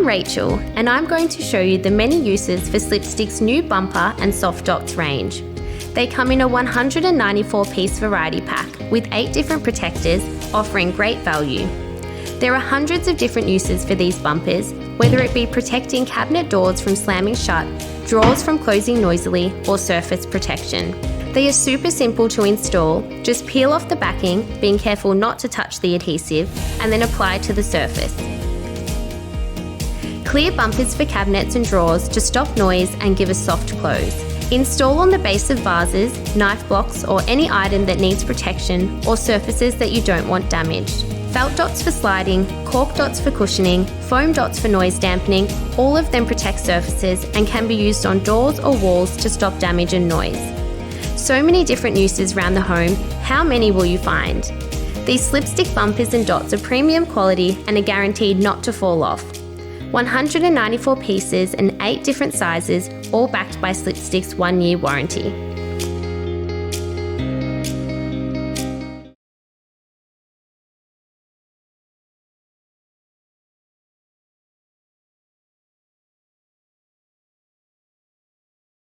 I'm Rachel, and I'm going to show you the many uses for Slipstick's new bumper and soft dots range. They come in a 194-piece variety pack with 8 different protectors, offering great value. There are hundreds of different uses for these bumpers, whether it be protecting cabinet doors from slamming shut, drawers from closing noisily, or surface protection. They are super simple to install. Just peel off the backing, being careful not to touch the adhesive, and then apply to the surface. Clear bumpers for cabinets and drawers to stop noise and give a soft close. Install on the base of vases, knife blocks, or any item that needs protection or surfaces that you don't want damaged. Felt dots for sliding, cork dots for cushioning, foam dots for noise dampening, all of them protect surfaces and can be used on doors or walls to stop damage and noise. So many different uses around the home, how many will you find? These Slipstick bumpers and dots are premium quality and are guaranteed not to fall off. 194 pieces and 8 different sizes, all backed by Slipstick's 1-year warranty.